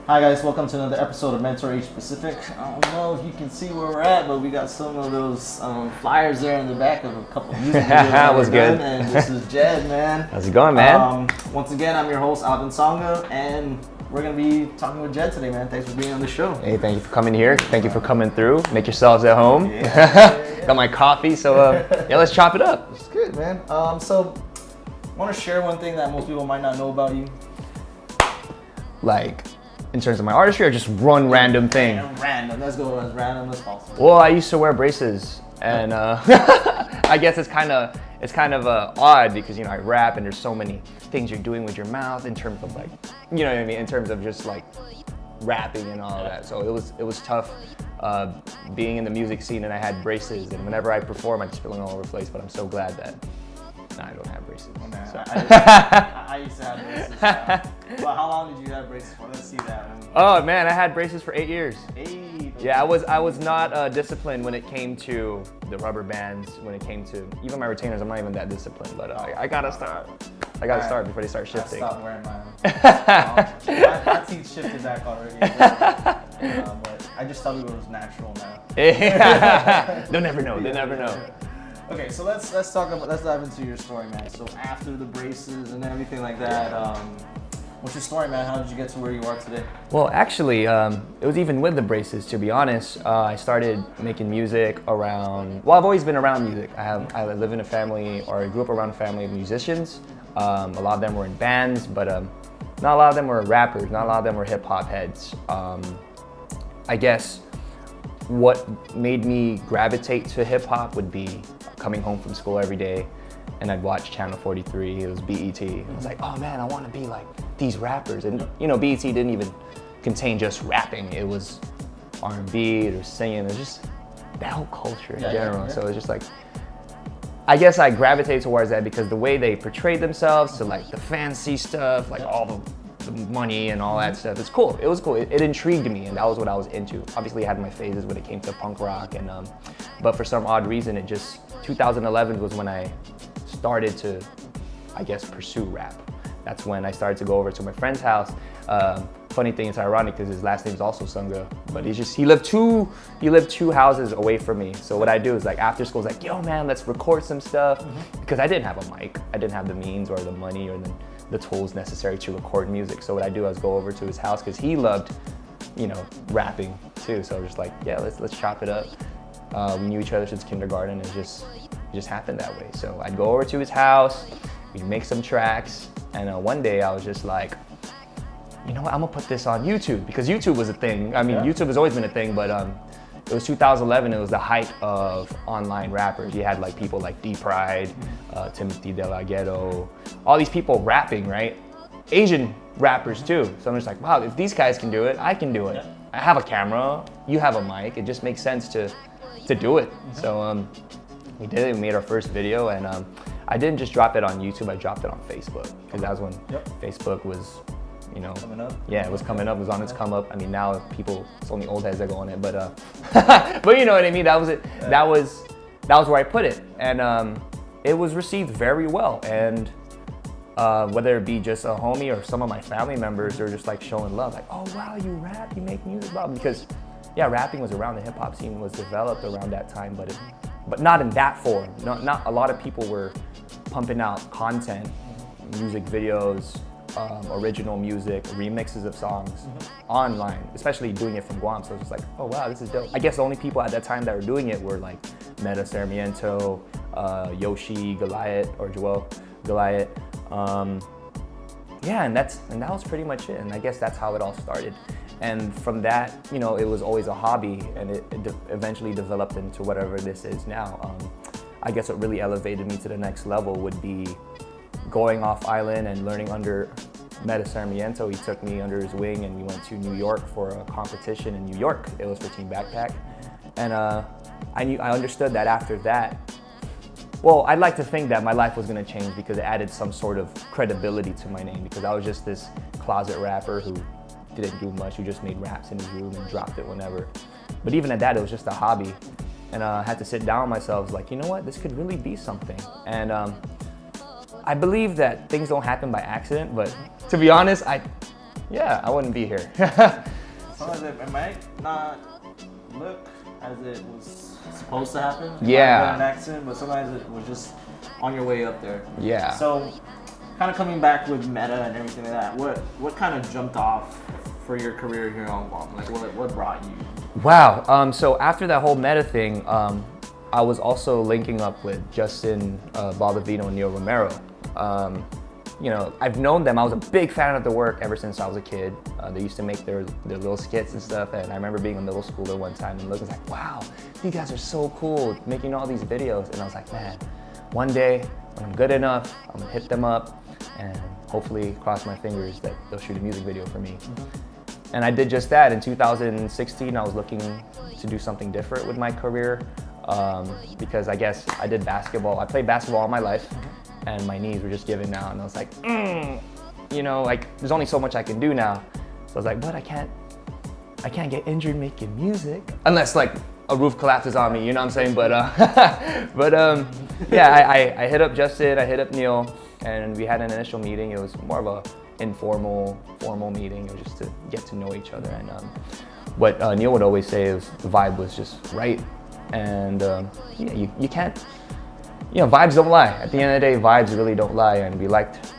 Hi guys, welcome to another episode of Mentor H Pacific. I don't know if you can see where we're at, but we got some of those flyers there in the back of a couple of music videos that was good. And this is JED, man. How's it going, man? Once again, I'm your host, Alvin Songa, and we're going to be talking with JED today, man. Thanks for being on the show. Hey, thank you for coming here. Thank you for coming through. Make yourselves at home. Yeah. Got my coffee, so yeah, let's chop it up. It's good, man. So, I want to share one thing that most people might not know about you. Like, in terms of my artistry, or just one random thing? Random. Let's go as random as possible. Well, I used to wear braces, and I guess it's kind of odd because I rap and there's so many things you're doing with your mouth in terms of like, you know what I mean, in terms of just like rapping and all of that. So it was tough being in the music scene, and I had braces, and whenever I perform, I'm spilling all over the place. But I'm so glad that I don't have braces. Oh, man. So. I used to have braces. Well, how long did you have braces for? Let's see that one. Oh man, I had braces for 8 years. 8. Yeah, I was not disciplined when it came to the rubber bands. When it came to even my retainers, I'm not even that disciplined. But I gotta start. I gotta start before they start shifting. I stopped wearing mine. My teeth shifted back already. But I just thought it was natural now. They'll never know. They never know. Okay, so let's dive into your story, man. So after the braces and everything like that, what's your story, man? How did you get to where you are today? Well, actually, it was even with the braces. To be honest, I started making music around. Well, I've always been around music. I live in a family, or I grew up around a family of musicians. A lot of them were in bands, but not a lot of them were rappers. Not a lot of them were hip hop heads. I guess what made me gravitate to hip hop would be coming home from school every day, and I'd watch Channel 43. It was BET. I was like, oh man, I want to be like these rappers. And BET didn't even contain just rapping. It was R&B, it was singing, it was just that whole culture in general. Yeah. So it was just like, I guess I gravitated towards that because the way they portrayed themselves, to like the fancy stuff, like all the money and all that stuff. It's cool. It was cool. It intrigued me, and that was what I was into. Obviously, I had my phases when it came to punk rock, and but for some odd reason, 2011 was when I started to, I guess, pursue rap. That's when I started to go over to my friend's house. Funny thing, it's ironic because his last name is also Sunga, but he lived two houses away from me. So what I do is like after school, it's like, yo man, let's record some stuff, because I didn't have a mic, I didn't have the means or the money or the tools necessary to record music. So what I do is go over to his house because he loved, rapping too. So I was just like, yeah, let's chop it up. We knew each other since kindergarten, and it just happened that way. So I'd go over to his house, we'd make some tracks, and one day I was just like, you know what, I'm gonna put this on YouTube, because YouTube was a thing. I mean, YouTube has always been a thing, but it was 2011, it was the height of online rappers. You had like people like D Pride, Timothy De La Ghetto, all these people rapping, right? Asian rappers too. So I'm just like, wow, if these guys can do it, I can do it. I have a camera, you have a mic, it just makes sense to do it. So we did it, we made our first video, and I didn't just drop it on YouTube, I dropped it on Facebook, because that was when Facebook was, coming up. Yeah, it was coming up, it was on its come up. I mean, now it's only old heads that go on it, but but you know what I mean, that was it. Yeah. That was where I put it, and it was received very well. And whether it be just a homie or some of my family members, they're just like showing love, like, oh wow, you rap, you make music, blah, because yeah, rapping was around, the hip hop scene was developed around that time, but not in that form. Not a lot of people were pumping out content, music videos, original music, remixes of songs online, especially doing it from Guam. So it's just like, oh wow, this is dope. I guess the only people at that time that were doing it were like Meta Sarmiento, Yoshi Goliath, or Joel Goliath. Yeah, and that was pretty much it. And I guess that's how it all started. And from that, it was always a hobby, and it eventually developed into whatever this is now. I guess what really elevated me to the next level would be going off island and learning under Meta Sarmiento. He took me under his wing, and we went to New York for a competition in New York. It was for Team Backpack. And I understood that after that, well, I'd like to think that my life was gonna change, because it added some sort of credibility to my name, because I was just this closet rapper who didn't do much, who just made raps in his room and dropped it whenever. But even at that, it was just a hobby. And I had to sit down with myself, like, you know what, this could really be something. And I believe that things don't happen by accident, but to be honest, yeah, I wouldn't be here. Sometimes it might not look as it was supposed to happen. It Yeah. might have been an accident, but sometimes it was just on your way up there. Yeah. So, kind of coming back with meta and everything like that, what kind of jumped off for your career here on Guam? Like, what brought you? Wow. So after that whole meta thing, I was also linking up with Justine, Baldovino, and Romero. You know, I've known them. I was a big fan of their work ever since I was a kid. They used to make their little skits and stuff, and I remember being a middle schooler one time and looking like, wow, you guys are so cool making all these videos. And I was like, man, one day when I'm good enough, I'm gonna hit them up and hopefully cross my fingers that they'll shoot a music video for me. And I did just that. In 2016, I was looking to do something different with my career because I guess I did basketball. I played basketball all my life. And my knees were just giving out, and I was like, you know, like there's only so much I can do now. So I was like, but I can't get injured making music unless like a roof collapses on me, you know what I'm saying? But yeah, I hit up Justine, I hit up Neil, and we had an initial meeting. It was more of a formal meeting. It was just to get to know each other. And what Neil would always say is the vibe was just right, and yeah, you can't. You know, vibes don't lie. At the end of the day, vibes really don't lie, and we liked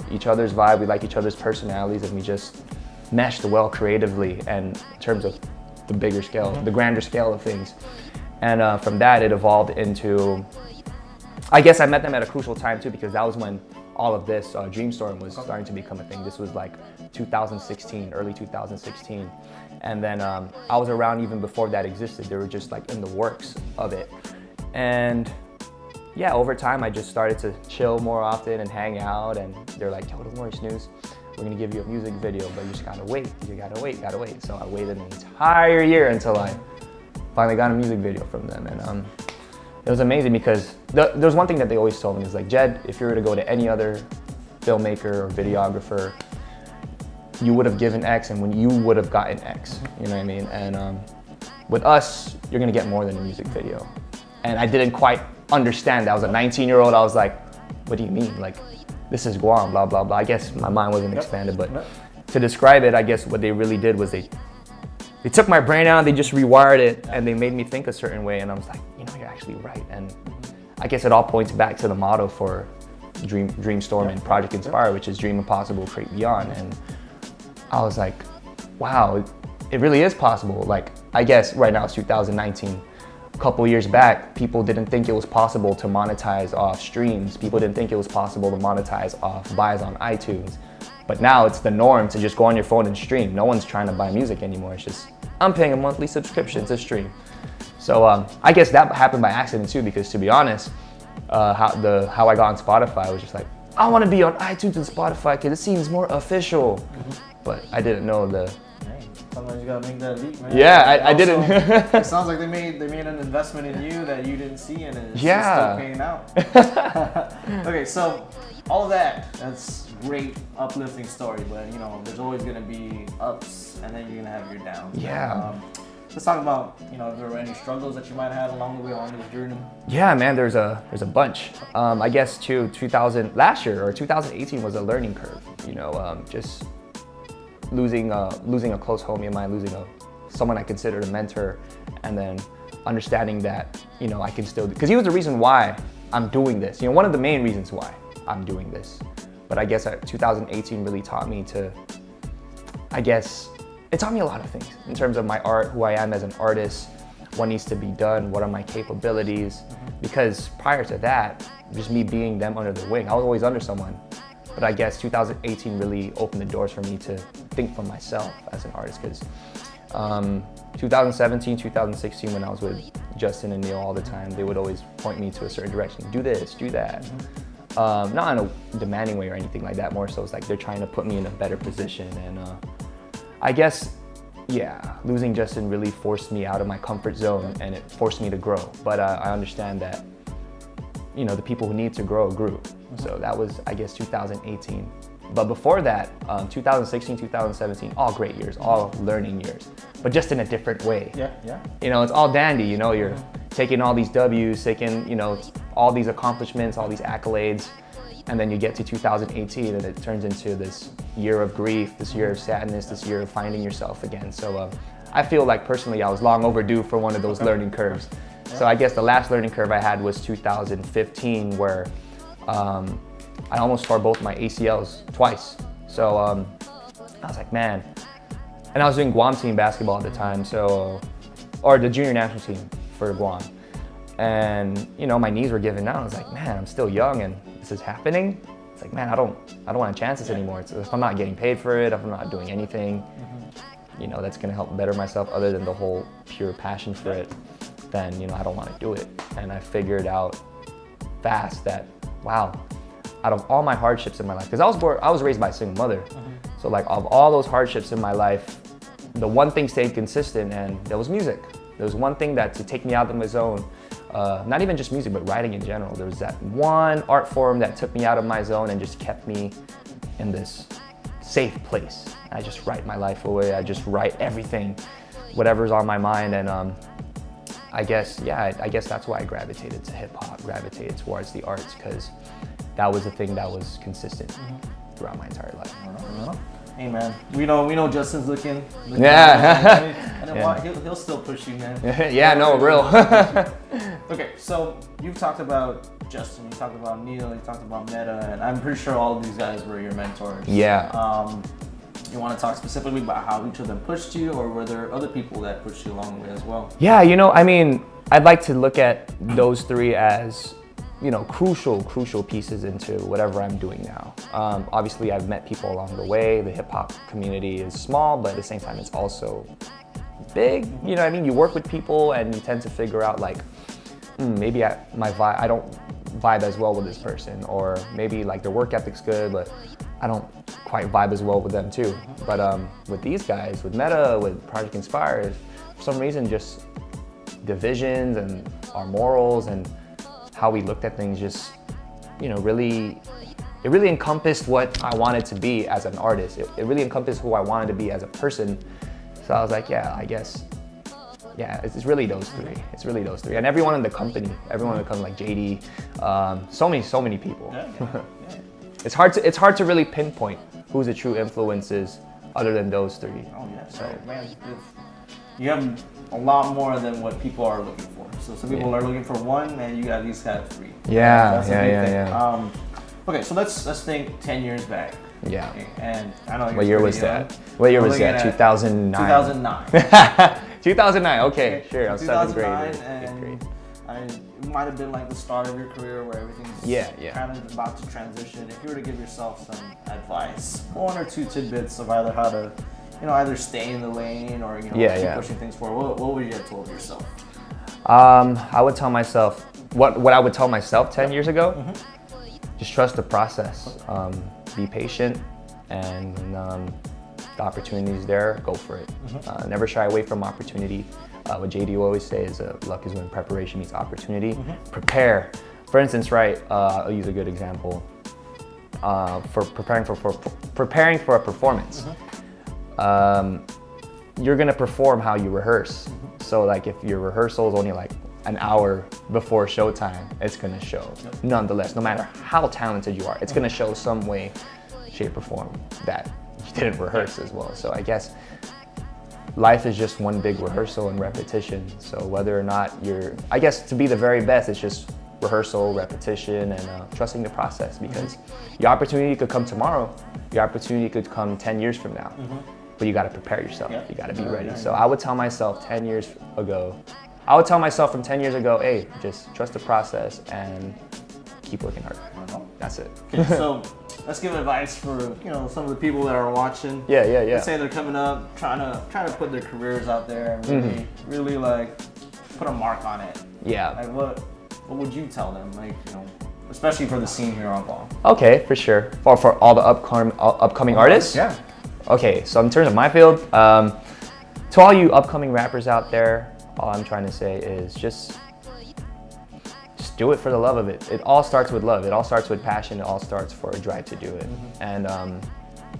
each other's vibe, we liked each other's personalities, and we just meshed well creatively and in terms of the bigger scale, the grander scale of things. And from that, it evolved into, I guess I met them at a crucial time too, because that was when all of this Dreamstorm was starting to become a thing. This was like 2016, early 2016. And then I was around even before that existed. They were just like in the works of it. And yeah, over time, I just started to chill more often and hang out, and they're like, yo, don't worry, Snooze, we're gonna give you a music video, but you just gotta wait, you gotta wait. So I waited an entire year until I finally got a music video from them, and it was amazing because there's one thing that they always told me is like, Jed, if you were to go to any other filmmaker or videographer, you would have given X, and when you would have gotten X, you know what I mean? And with us, you're gonna get more than a music video. And I didn't quite understand that. I was a 19-year-old. I was like, what do you mean? Like, this is Guam, blah, blah, blah. I guess my mind wasn't expanded, but to describe it, I guess what they really did was they took my brain out, they just rewired it, and they made me think a certain way. And I was like, you know, you're actually right. And I guess it all points back to the motto for Dreamstorm and Project Inspire, which is dream impossible, create beyond. And I was like, wow, it really is possible. Like, I guess right now it's 2019. A couple years back, people didn't think it was possible to monetize off streams. People didn't think it was possible to monetize off buys on iTunes. But now it's the norm to just go on your phone and stream. No one's trying to buy music anymore. It's just, I'm paying a monthly subscription to stream. So I guess that happened by accident too, because to be honest, how I got on Spotify was just like, I want to be on iTunes and Spotify because it seems more official. But I didn't know the. Sometimes you gotta make that leap, man. Yeah, I didn't. It sounds like they made an investment in you that you didn't see, and it's still paying out. Okay, so all of that's great, uplifting story, but you know, there's always gonna be ups, and then you're gonna have your downs. Yeah. Let's talk about, you know, if there were any struggles that you might have had along the way on this journey. Yeah, man, there's a bunch. I guess too, last year or 2018 was a learning curve. You know, just losing a close homie of mine, losing someone I considered a mentor, and then understanding that, you know, I can still, because he was the reason why I'm doing this. You know, one of the main reasons why I'm doing this. But I guess 2018 really taught me to, it taught me a lot of things in terms of my art, who I am as an artist, what needs to be done, what are my capabilities. Because prior to that, just me being them under the wing, I was always under someone. But I guess 2018 really opened the doors for me to think for myself as an artist, because 2017, 2016, when I was with Justine and Neil all the time, they would always point me to a certain direction. Do this, do that. Not in a demanding way or anything like that, more so it's like they're trying to put me in a better position. And I guess, yeah, losing Justine really forced me out of my comfort zone, and it forced me to grow. But I understand that, you know, the people who need to grow grew. So that was, I guess, 2018. But before that, 2016, 2017, all great years, all learning years, but just in a different way. Yeah. You know, it's all dandy, you know, you're taking all these W's, taking, you know, all these accomplishments, all these accolades, And then you get to 2018 and it turns into this year of grief, this year of sadness, this year of finding yourself again. So I feel like personally I was long overdue for one of those learning curves. So I guess the last learning curve I had was 2015, where I almost tore both my ACLs twice. So I was like, man. And I was doing Guam team basketball at the time, or the junior national team for Guam. And you know, my knees were giving out. I was like, man, I'm still young and this is happening. It's like, man, I don't want to chance this anymore. If I'm not getting paid for it, if I'm not doing anything, you know, that's gonna help better myself other than the whole pure passion for it, then, you know, I don't want to do it. And I figured out fast that, wow, out of all my hardships in my life, because I was raised by a single mother. So like, of all those hardships in my life, the one thing stayed consistent, and that was music. There was one thing that to take me out of my zone, not even just music, but writing in general. There was that one art form that took me out of my zone and just kept me in this safe place. I just write my life away. I just write everything, whatever's on my mind. And I guess that's why I gravitated to hip hop, gravitated towards the arts, because that was the thing that was consistent throughout my entire life. Hey man, we know Justin's looking yeah. He'll still push you, man. Yeah, no, real. Okay, so you've talked about Justin, you talked about Neil, you talked about Meta, and I'm pretty sure all of these guys were your mentors. Yeah. You want to talk specifically about how each of them pushed you, or were there other people that pushed you along the way as well? Yeah, you know, I mean, I'd like to look at those three as, you know, crucial pieces into whatever I'm doing now. Obviously, I've met people along the way. The hip hop community is small, but at the same time, it's also big. You know what I mean? You work with people and you tend to figure out like, maybe I don't vibe as well with this person, or maybe like their work ethic's good, but I don't quite vibe as well with them too. But with these guys, with Meta, with Project Inspire, for some reason, just divisions and our morals and how we looked at things just, you know, it really encompassed what I wanted to be as an artist. It really encompassed who I wanted to be as a person. So I was like, yeah, I guess, yeah, it's really those three. It's really those three. And everyone in the company, like JED, so many people. Yeah. It's hard to really pinpoint who's the true influences other than those three. Oh yeah, so man, you have a lot more than what people are looking for. So some people are looking for one, and you got these guys three. Yeah, yeah. Okay, so let's think 10 years back. Yeah. And I know what year was that? What year was that? 2009. 2009. 2009. Okay, sure. I was 2009, and it might have been like the start of your career where everything's kind of about to transition. If you were to give yourself some advice, one or two tidbits of either how to, you know, either stay in the lane or, you know, keep pushing things forward, what would you have told yourself? I would tell myself what I would tell myself 10 years ago. Just trust the process. Be patient, and when the opportunity is there, go for it. Never shy away from opportunity. What JD will always say is luck is when preparation meets opportunity. Prepare. For instance, right, I'll use a good example. For preparing for a performance. You're gonna perform how you rehearse. So like if your rehearsal is only like an hour before showtime, it's gonna show. Nonetheless, no matter how talented you are, it's gonna show some way, shape, or form that you didn't rehearse as well. So I guess life is just one big rehearsal and repetition. So whether or not I guess to be the very best, it's just rehearsal, repetition, and trusting the process, because your opportunity could come tomorrow. Your opportunity could come 10 years from now. But you gotta prepare yourself. You gotta be ready. So I would tell myself 10 years ago, from 10 years ago, hey, just trust the process and keep working hard. That's it. Okay, so let's give advice for, you know, some of the people that are watching. Yeah. Let's say they're coming up, trying to put their careers out there and really like put a mark on it. Yeah. Like what would you tell them? Like, you know, especially for the scene here on Guam. Okay, for sure. For all the upcoming artists. Yeah. Okay, so in terms of my field, to all you upcoming rappers out there, all I'm trying to say is just do it for the love of it. It all starts with love. It all starts with passion. It all starts for a drive to do it. And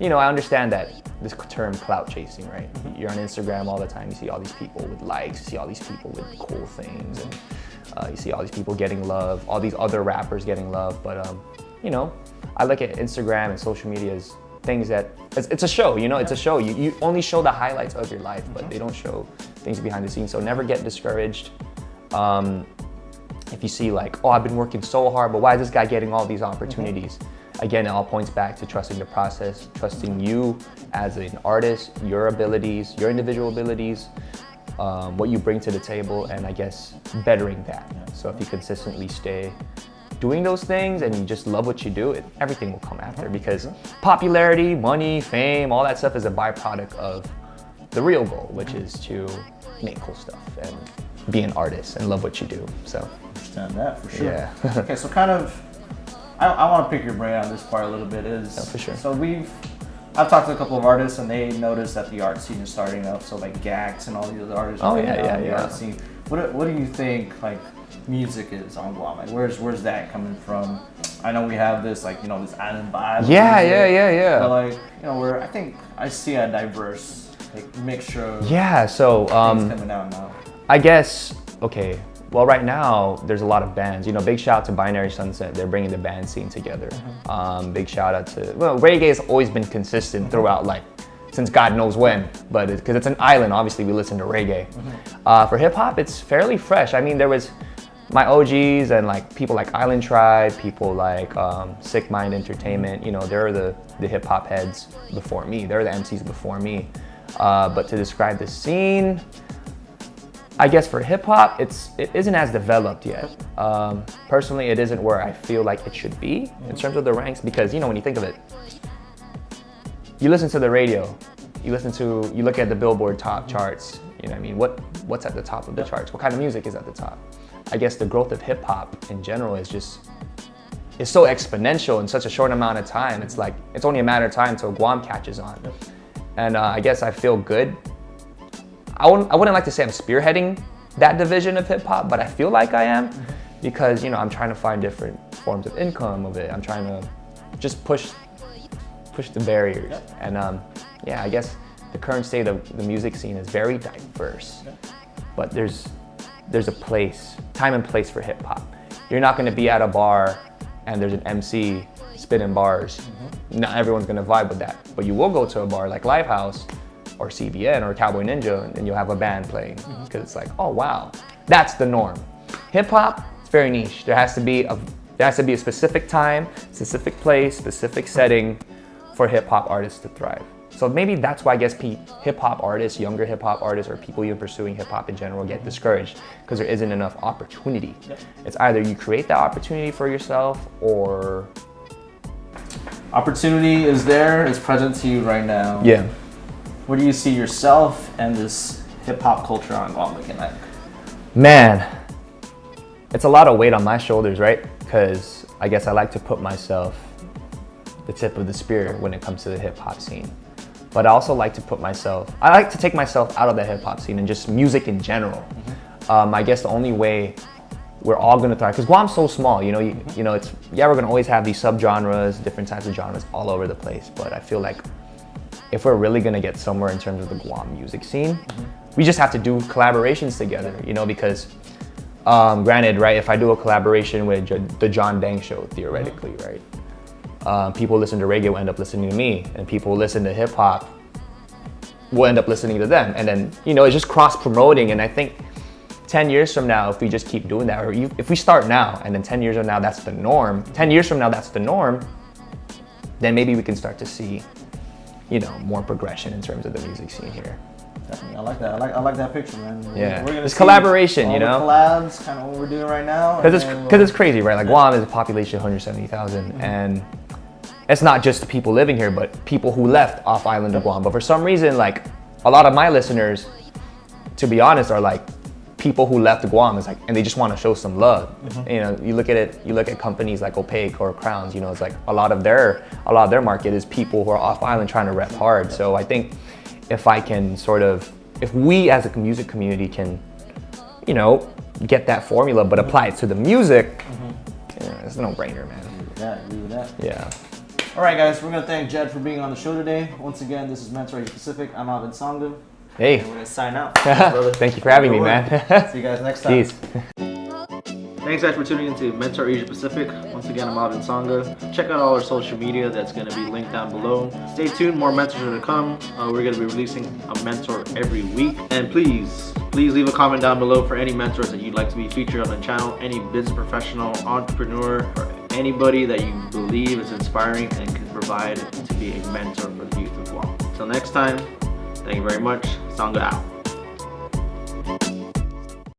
you know, I understand that this term clout chasing, right? You're on Instagram all the time. You see all these people with likes. You see all these people with cool things, and you see all these people getting love. All these other rappers getting love. But you know, I look at Instagram and social media as things that, it's a show, you know, it's a show. You only show the highlights of your life, but they don't show things behind the scenes. So never get discouraged. If you see like, oh, I've been working so hard, but why is this guy getting all these opportunities? Again, it all points back to trusting the process, trusting you as an artist, your abilities, your individual abilities, what you bring to the table, and I guess bettering that. So if you consistently stay doing those things and you just love what you do, everything will come after, because popularity, money, fame, all that stuff is a byproduct of the real goal, which is to make cool stuff and be an artist and love what you do. So understand that for sure. Yeah. Okay, so kind of, I want to pick your brain on this part a little bit. For sure. So I've talked to a couple of artists and they noticed that the art scene is starting up. So like Gax and all the other artists. The art scene. What do you think like music is on Guam? Like where's that coming from? I know we have this like, you know, this island vibe. Yeah. But like, you know, I think I see a diverse like mixture of so things coming out now. I guess, okay, well right now there's a lot of bands, you know, big shout out to Binary Sunset, they're bringing the band scene together. Big shout out to, well, reggae has always been consistent throughout like, since God knows when, but because it's an island, obviously we listen to reggae. For hip hop, it's fairly fresh. I mean, there was my OGs and like people like Island Tribe, people like Sick Mind Entertainment, you know, they're the hip hop heads before me, they're the MCs before me. But to describe the scene, I guess for hip hop, it isn't as developed yet. Personally, it isn't where I feel like it should be in terms of the ranks, because, you know, when you think of it, you listen to the radio, you look at the Billboard top charts, you know what I mean? What's at the top of the charts? What kind of music is at the top? I guess the growth of hip hop in general is so exponential in such a short amount of time. It's like, it's only a matter of time until Guam catches on. And I guess I feel good. I wouldn't like to say I'm spearheading that division of hip hop, but I feel like I am, because, you know, I'm trying to find different forms of income of it. I'm trying to just push the barriers. And yeah, I guess the current state of the music scene is very diverse, but there's a place, time and place for hip hop. You're not gonna be at a bar and there's an MC spitting bars. Not everyone's gonna vibe with that, but you will go to a bar like Lifehouse or CBN or Cowboy Ninja, and you'll have a band playing, because it's like, oh wow, that's the norm. Hip hop, it's very niche. There has to be a specific time, specific place, specific setting for hip hop artists to thrive. So maybe that's why I guess hip hop artists, younger hip hop artists, or people even pursuing hip hop in general get discouraged, because there isn't enough opportunity. It's either you create that opportunity for yourself, or opportunity is there, it's present to you right now. Yeah. Where do you see yourself and this hip hop culture on Guam looking like? Man, it's a lot of weight on my shoulders, right? Because I guess I like to put myself the tip of the spear when it comes to the hip hop scene. But I also like to I like to take myself out of the hip hop scene and just music in general. I guess the only way we're all gonna thrive, because Guam's so small, you know, it's, yeah, we're gonna always have these subgenres, different types of genres all over the place, but I feel like if we're really gonna get somewhere in terms of the Guam music scene, we just have to do collaborations together, you know, because granted, right, if I do a collaboration with the John Dang Show, theoretically, right, people listen to reggae will end up listening to me, and people listen to hip hop will end up listening to them, and then, you know, it's just cross promoting. And I think 10 years from now, if we just keep doing that, or if we start now and then 10 years from now that's the norm, 10 years from now that's the norm, then maybe we can start to see, you know, more progression in terms of the music scene here. Definitely, I like that. I like that picture, man. Yeah, we're gonna it's collaboration, you know. The collabs, kind of what we're doing right now. Because it's crazy, right? Like Guam is a population of 170,000, and it's not just the people living here, but people who left off island of Guam. But for some reason, like a lot of my listeners, to be honest, are like people who left Guam, is like, and they just want to show some love. You know, you look at companies like Opaque or Crowns, you know, it's like a lot of their market is people who are off island trying to rep hard. So I think if we as a music community can, you know, get that formula but apply it to the music, it's a no-brainer, man. Agree with that. Yeah. All right, guys, we're gonna thank Jed for being on the show today. Once again, this is Mentor Asia Pacific. I'm Alvin Sangam. Hey. And we're gonna sign out. Thanks, brother. Thank you for having me, man. See you guys next time. Peace. Thanks guys for tuning into Mentor Asia Pacific. Once again, I'm Alvin Sanga. Check out all our social media that's going to be linked down below. Stay tuned, more mentors are to come. We're going to be releasing a mentor every week. And please leave a comment down below for any mentors that you'd like to be featured on the channel, any business professional, entrepreneur, or anybody that you believe is inspiring and can provide to be a mentor for the youth of Guam. Until next time, thank you very much. Sanga out.